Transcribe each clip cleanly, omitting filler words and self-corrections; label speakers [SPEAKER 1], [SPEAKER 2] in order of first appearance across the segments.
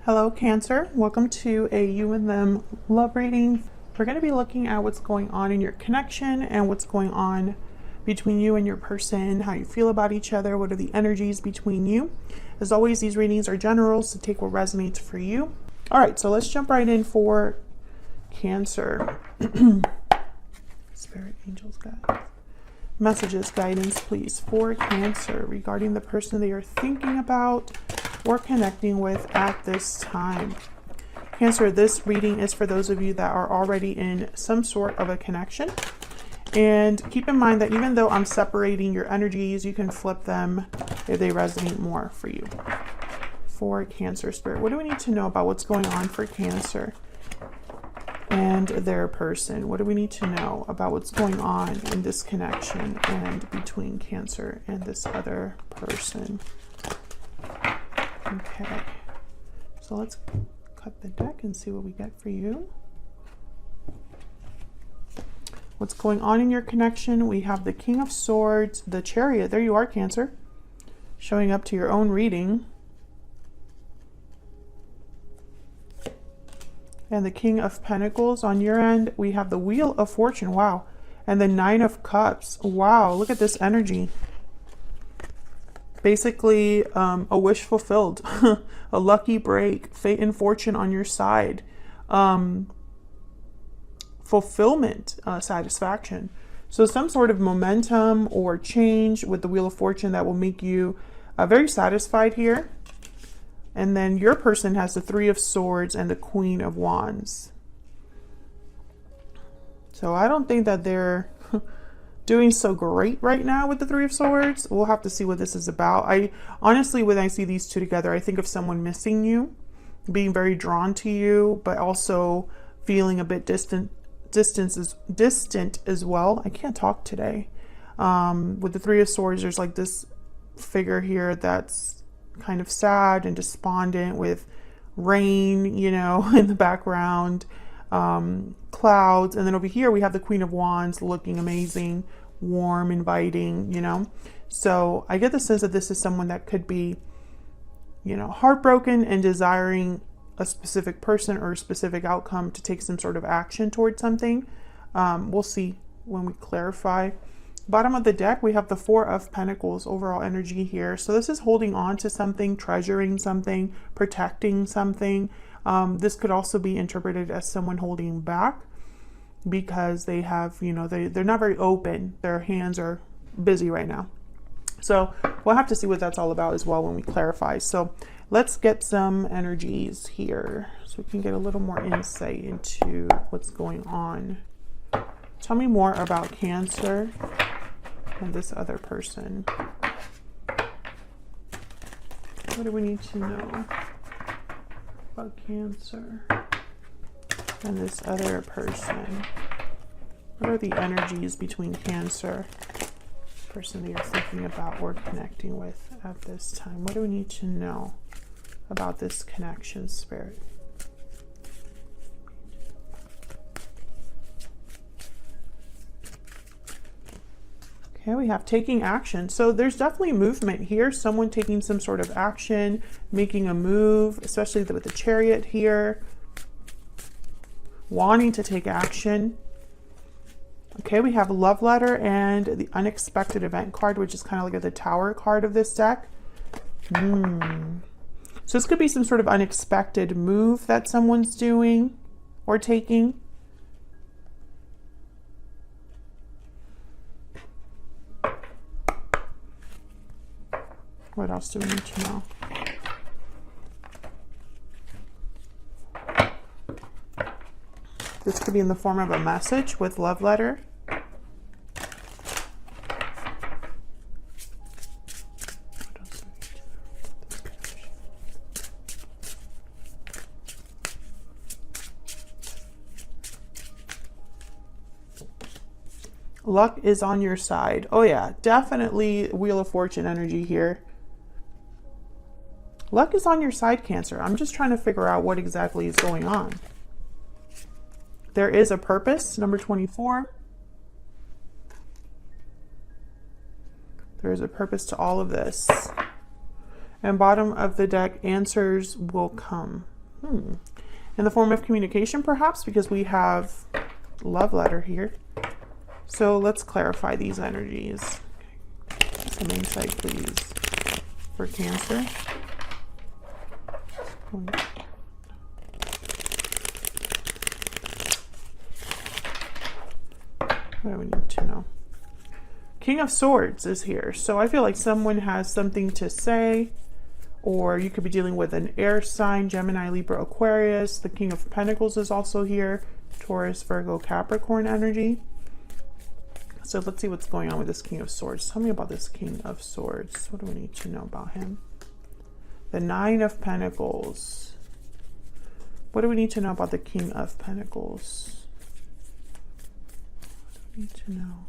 [SPEAKER 1] Hello, Cancer. Welcome to a you and them love reading. We're going to be looking at what's going on in your connection and what's going on between you and your person, how you feel about each other, what are the energies between you. As always, these readings are general, so take what resonates for you. All right, so let's jump right in for Cancer. Spirit, angels, guides. Messages, guidance, please, for Cancer regarding the person they are thinking about or connecting with at this time. Cancer, this reading is for those of you that are already in some sort of a connection. And keep in mind that even though I'm separating your energies, you can flip them if they resonate more for you. For Cancer, Spirit, what do we need to know about what's going on for Cancer and their person? What do we need to know about what's going on in this connection and between Cancer and this other person? Okay, so let's cut the deck and see what we get for you. What's going on in your connection? We have the King of Swords, the Chariot. There you are, Cancer, showing up to your own reading. And the King of Pentacles on your end. We have the Wheel of Fortune. Wow. And the Nine of Cups. Wow, look at this energy. Basically, a wish fulfilled, a lucky break, fate and fortune on your side, fulfillment, satisfaction. So some sort of momentum or change with the Wheel of Fortune that will make you very satisfied here. And then your person has the Three of Swords and the Queen of Wands. So I don't think that they're doing so great right now with the Three of Swords. We'll have to see what this is about. I honestly, when I see these two together, I think of someone missing you, being very drawn to you, but also feeling a bit distant as well. I can't talk today. With the Three of Swords, there's like this figure here that's kind of sad and despondent with rain, you know, in the background. Clouds, and then over here we have the Queen of Wands looking amazing, warm, inviting, you know. So I get the sense that this is someone that could be, you know, heartbroken and desiring a specific person or a specific outcome to take some sort of action towards something. We'll see when we clarify. Bottom of the deck, we have the Four of Pentacles, overall energy here. So this is holding on to something, treasuring something, protecting something. This could also be interpreted as someone holding back because they have, you know, they're not very open. Their hands are busy right now. So we'll have to see what that's all about as well when we clarify. So let's get some energies here so we can get a little more insight into what's going on. Tell me more about Cancer and this other person. What do we need to know about Cancer and this other person? What are the energies between Cancer, the person that you're thinking about or connecting with at this time? What do we need to know about this connection, Spirit? Okay, we have taking action. So there's definitely movement here. Someone taking some sort of action, making a move, especially with the Chariot here. Wanting to take action. Okay, we have a love letter and the unexpected event card, which is kind of like the Tower card of this deck. So this could be some sort of unexpected move that someone's doing or taking. What else do we need to know? This could be in the form of a message with love letter. Luck is on your side. Oh yeah, definitely Wheel of Fortune energy here. Luck is on your side, Cancer. I'm just trying to figure out what exactly is going on. There is a purpose, number 24. There is a purpose to all of this. And bottom of the deck, answers will come. In the form of communication, perhaps, because we have love letter here. So let's clarify these energies. Some insight, please, for Cancer. What do we need to know? King of Swords is here. So I feel like someone has something to say, or you could be dealing with an air sign, Gemini, Libra, Aquarius. The King of Pentacles is also here. Taurus, Virgo, Capricorn energy. So let's see what's going on with this King of Swords. Tell me about this King of Swords. What do we need to know about him? The Nine of Pentacles. What do we need to know about the King of Pentacles? What do we need to know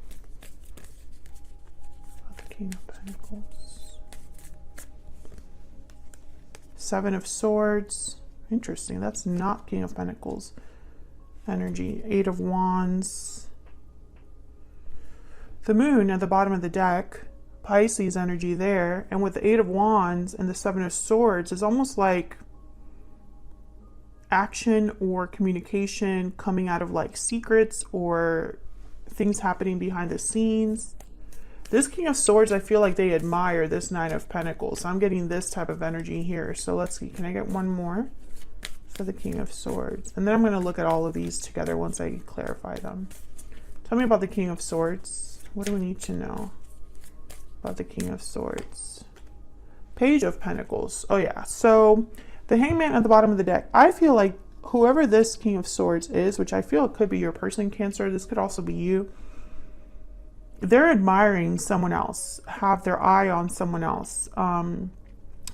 [SPEAKER 1] about the King of Pentacles? Seven of Swords. Interesting. That's not King of Pentacles energy. Eight of Wands. The Moon at the bottom of the deck. Pisces energy there. And with the Eight of Wands and the Seven of Swords, it's almost like action or communication coming out of like secrets or things happening behind the scenes. This King of Swords, I feel like they admire this Nine of Pentacles. So I'm getting this type of energy here. So let's see. Can I get one more for the King of Swords? And then I'm going to look at all of these together once I clarify them. Tell me about the King of Swords. What do we need to know about the King of Swords? Page of Pentacles. Oh yeah. So the Hangman at the bottom of the deck. I feel like whoever this King of Swords is, which I feel it could be your person, Cancer. This could also be you. They're admiring someone else, have their eye on someone else.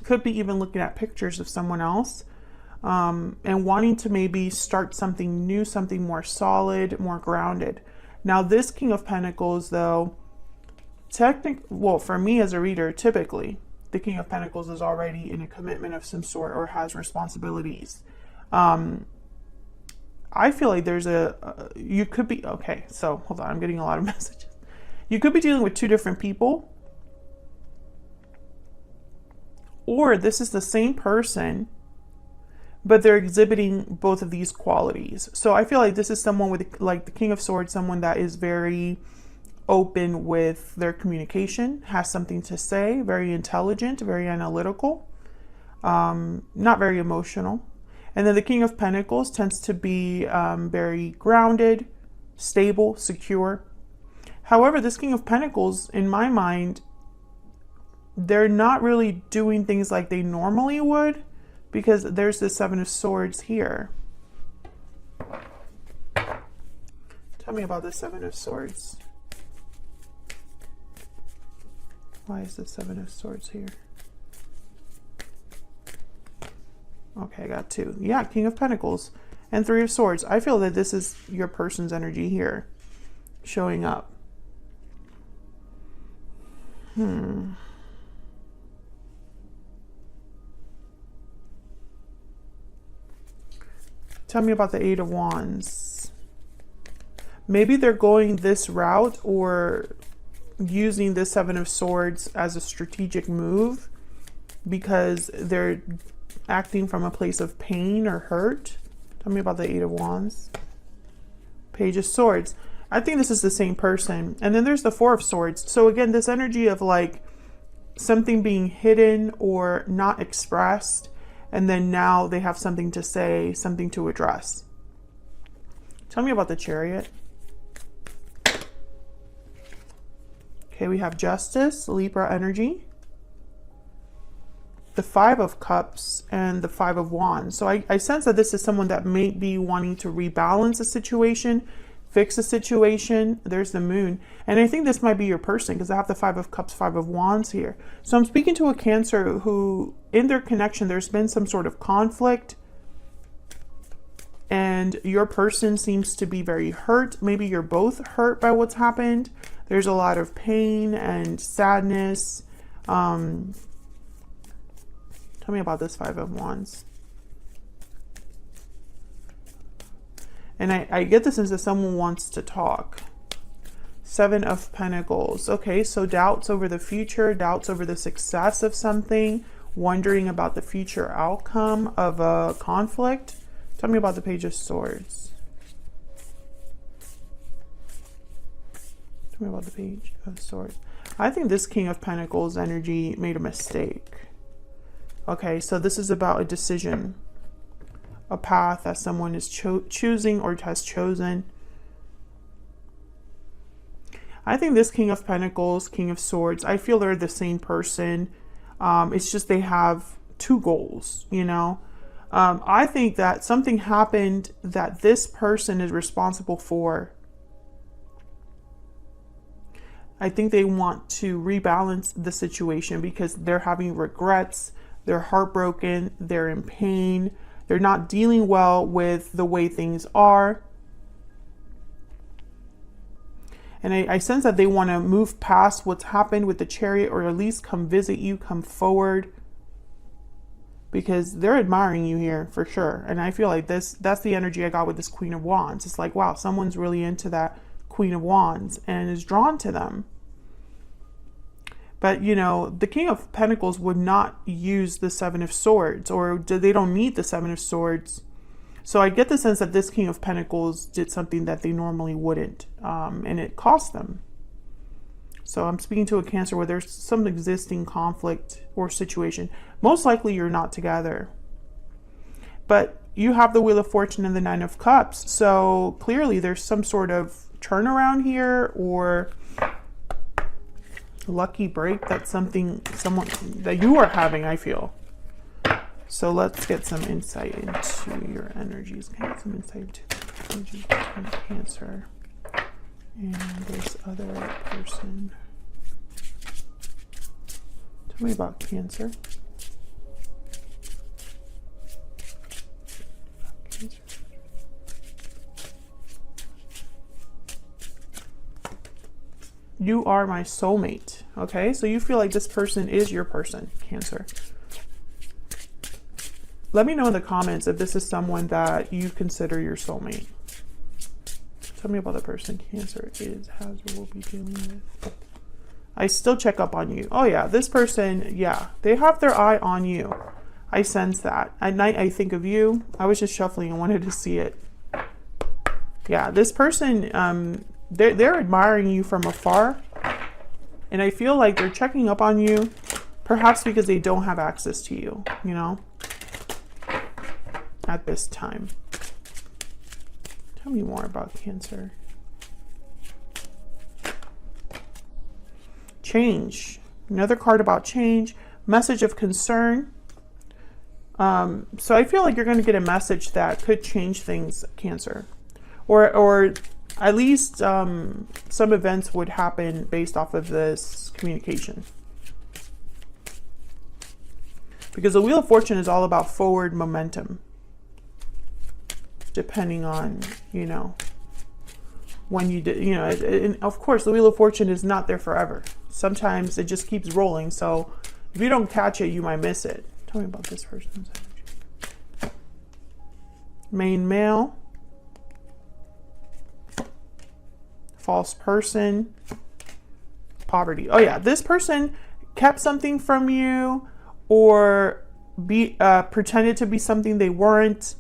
[SPEAKER 1] Could be even looking at pictures of someone else and wanting to maybe start something new, something more solid, more grounded. Now, this King of Pentacles, though, well, for me as a reader, typically, the King of Pentacles is already in a commitment of some sort or has responsibilities. I feel like there's you could be, okay, so hold on, I'm getting a lot of messages. You could be dealing with two different people, or this is the same person, but they're exhibiting both of these qualities. So I feel like this is someone with, like the King of Swords, someone that is very open with their communication, has something to say, very intelligent, very analytical, not very emotional. And then the King of Pentacles tends to be very grounded, stable, secure. However, this King of Pentacles, in my mind, they're not really doing things like they normally would, because there's the Seven of Swords here. Tell me about the Seven of Swords. Why is the Seven of Swords here? Okay, I got two. Yeah, King of Pentacles and Three of Swords. I feel that this is your person's energy here showing up. Tell me about the Eight of Wands. Maybe they're going this route or using the Seven of Swords as a strategic move because they're acting from a place of pain or hurt. Tell me about the Eight of Wands. Page of Swords. I think this is the same person. And then there's the Four of Swords. So again, this energy of like something being hidden or not expressed, and then now they have something to say, something to address. Tell me about the Chariot. Okay, we have Justice, Libra energy, the Five of Cups, and the Five of Wands. So I sense that this is someone that may be wanting to rebalance a situation, fix a situation. There's the Moon. And I think this might be your person because I have the Five of Cups, Five of Wands here. So I'm speaking to a Cancer who, in their connection, there's been some sort of conflict. And your person seems to be very hurt. Maybe you're both hurt by what's happened. There's a lot of pain and sadness. Tell me about this Five of Wands. And I get the sense that someone wants to talk. Seven of Pentacles. Okay, so doubts over the future, doubts over the success of something, wondering about the future outcome of a conflict. Tell me about the Page of Swords. Tell me about the Page of Swords. I think this King of Pentacles energy made a mistake. Okay, so this is about a decision, a path that someone is choosing or has chosen. I think this King of Pentacles, King of Swords, I feel they're the same person. It's just they have two goals, you know. I think that something happened that this person is responsible for. I think they want to rebalance the situation because they're having regrets, they're heartbroken, they're in pain, they're not dealing well with the way things are. And I sense that they want to move past what's happened with the Chariot, or at least come visit you, come forward. Because they're admiring you here for sure. And I feel like that's the energy I got with this Queen of Wands. It's like, wow, someone's really into that Queen of Wands and is drawn to them. But, you know, the King of Pentacles would not use the Seven of Swords, or they don't need the Seven of Swords. So I get the sense that this King of Pentacles did something that they normally wouldn't, and it cost them. So I'm speaking to a Cancer where there's some existing conflict or situation. Most likely you're not together. But you have the Wheel of Fortune and the Nine of Cups. So clearly there's some sort of turnaround here, or lucky break that someone that you are having, I feel. So let's get some insight into your energies. Can I get some insight into the energies between Cancer and this other person? Tell me about Cancer. You are my soulmate. Okay, so you feel like this person is your person, Cancer. Let me know in the comments if this is someone that you consider your soulmate. Tell me about the person Cancer is, has, or will be dealing with. I still check up on you. Oh yeah, this person, yeah, they have their eye on you. I sense that. At night, I think of you. I was just shuffling and wanted to see it. Yeah, this person, they're admiring you from afar. And I feel like they're checking up on you, perhaps because they don't have access to you, you know, at this time. Tell me more about Cancer. Change. Another card about change. Message of concern. So I feel like you're going to get a message that could change things, Cancer. Or at least some events would happen based off of this communication. Because the Wheel of Fortune is all about forward momentum. Depending on, you know, when you did, you know, and of course the Wheel of Fortune is not there forever. Sometimes it just keeps rolling. So if you don't catch it, you might miss it. Tell me about this person's energy. Main male. False person. Poverty. Oh yeah, this person kept something from you, or pretended to be something they weren't.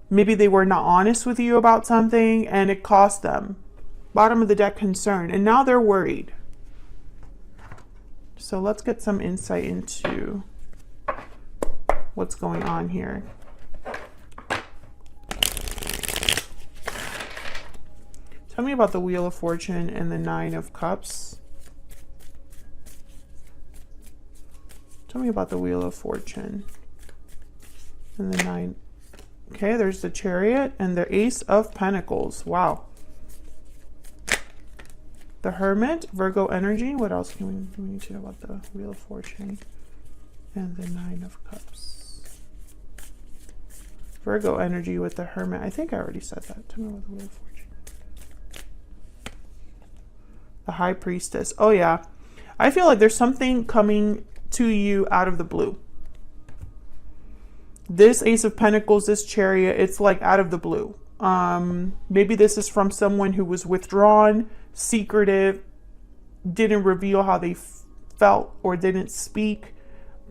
[SPEAKER 1] Maybe they were not honest with you about something and it cost them. Bottom of the deck, concern. And now they're worried. So let's get some insight into what's going on here. Tell me about the Wheel of Fortune and the Nine of Cups. Tell me about the Wheel of Fortune and the Nine. Okay, there's the Chariot and the Ace of Pentacles. Wow. The Hermit, Virgo energy. What else can we need to know about the Wheel of Fortune and the Nine of Cups? Virgo energy with the Hermit. I think I already said that. Tell me about the Wheel of Fortune. The High Priestess. Oh yeah. I feel like there's something coming to you out of the blue. This Ace of Pentacles, this Chariot, it's like out of the blue. Maybe this is from someone who was withdrawn, secretive, didn't reveal how they felt or didn't speak.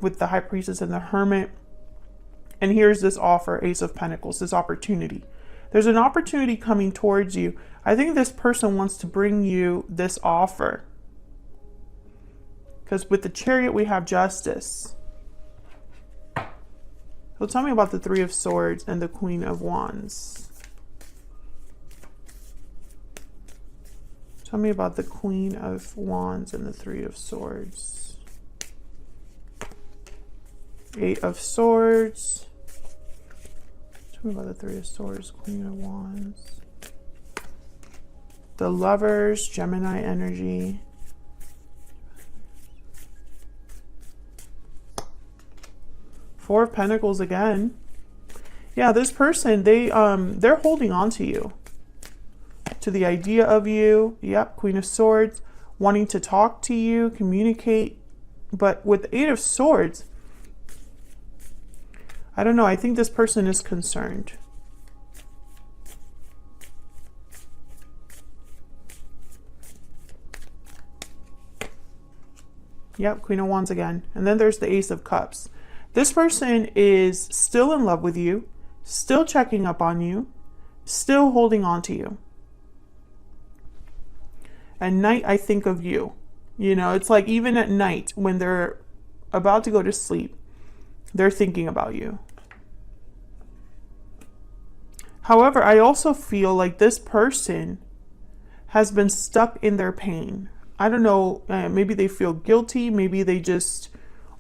[SPEAKER 1] with the High Priestess and the Hermit. And here's this offer, Ace of Pentacles, this opportunity. There's an opportunity coming towards you. I think this person wants to bring you this offer. Because with the Chariot, we have Justice. So tell me about the Three of Swords and the Queen of Wands. Tell me about the Queen of Wands and the Three of Swords. Eight of Swords. Tell me about the Three of Swords, Queen of Wands. The Lovers, Gemini energy. Four of Pentacles again. Yeah, this person, they're holding on to you. To the idea of you. Yep, Queen of Swords, wanting to talk to you, communicate. But with the Eight of Swords, I don't know, I think this person is concerned. Yep, Queen of Wands again. And then there's the Ace of Cups. This person is still in love with you, still checking up on you, still holding on to you. At night, I think of you. You know, it's like even at night when they're about to go to sleep, they're thinking about you. However, I also feel like this person has been stuck in their pain. I don't know, maybe they feel guilty, maybe they just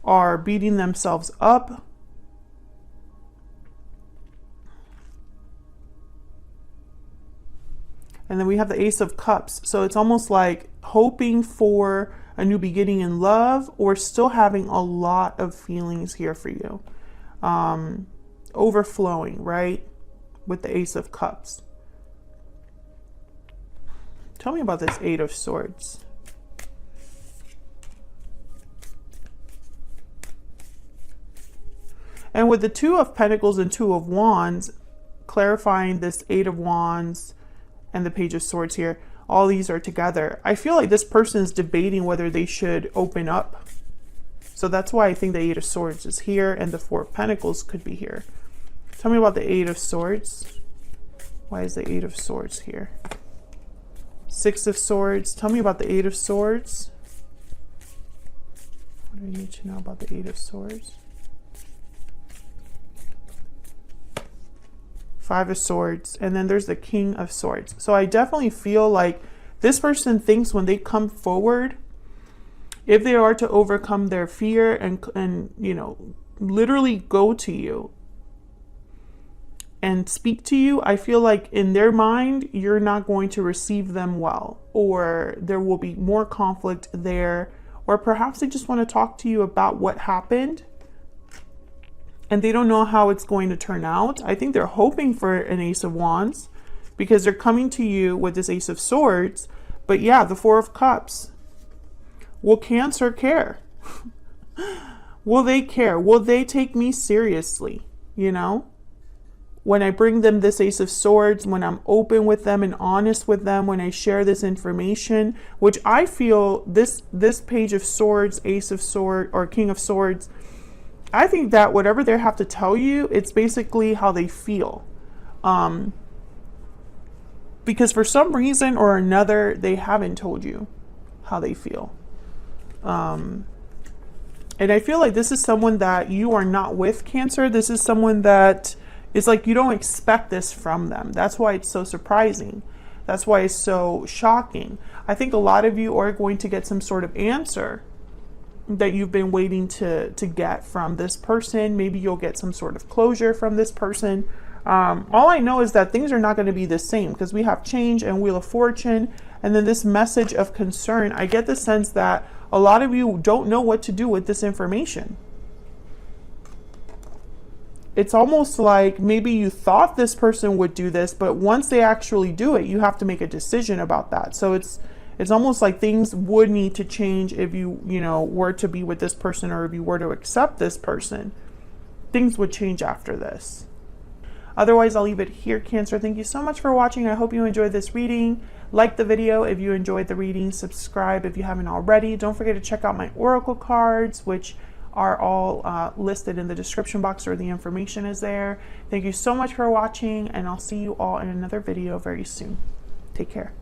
[SPEAKER 1] are beating themselves up. And then we have the Ace of Cups. So it's almost like hoping for a new beginning in love, or still having a lot of feelings here for you. Overflowing, right? With the Ace of Cups. Tell me about this Eight of Swords. And with the Two of Pentacles and Two of Wands, clarifying this Eight of Wands and the Page of Swords here, all these are together. I feel like this person is debating whether they should open up. So that's why I think the Eight of Swords is here and the Four of Pentacles could be here. Tell me about the Eight of Swords. Why is the Eight of Swords here? Six of Swords. Tell me about the Eight of Swords. What do I need to know about the Eight of Swords? Five of Swords, and then there's the King of Swords. So I definitely feel like this person thinks when they come forward, if they are to overcome their fear and you know, literally go to you and speak to you, I feel like in their mind, you're not going to receive them well, or there will be more conflict there, or perhaps they just want to talk to you about what happened and they don't know how it's going to turn out. I think they're hoping for an Ace of Wands because they're coming to you with this Ace of Swords. But yeah, the Four of Cups. Will Cancer care? Will they care? Will they take me seriously? You know? When I bring them this Ace of Swords, when I'm open with them and honest with them, when I share this information, which I feel this Page of Swords, Ace of Swords, or King of Swords, I think that whatever they have to tell you, it's basically how they feel. Because for some reason or another, they haven't told you how they feel. And I feel like this is someone that you are not with, Cancer. This is someone that is like you don't expect this from them. That's why it's so surprising. That's why it's so shocking. I think a lot of you are going to get some sort of answer that you've been waiting to get from this person. Maybe you'll get some sort of closure from this person. All I know is that things are not going to be the same because we have change and Wheel of Fortune. And then this message of concern, I get the sense that a lot of you don't know what to do with this information. It's almost like maybe you thought this person would do this, but once they actually do it, you have to make a decision about that. So it's almost like things would need to change if you were to be with this person, or if you were to accept this person. Things would change after this. Otherwise, I'll leave it here, Cancer. Thank you so much for watching. I hope you enjoyed this reading. Like the video if you enjoyed the reading. Subscribe if you haven't already. Don't forget to check out my oracle cards, which are all listed in the description box, or the information is there. Thank you so much for watching, and I'll see you all in another video very soon. Take care.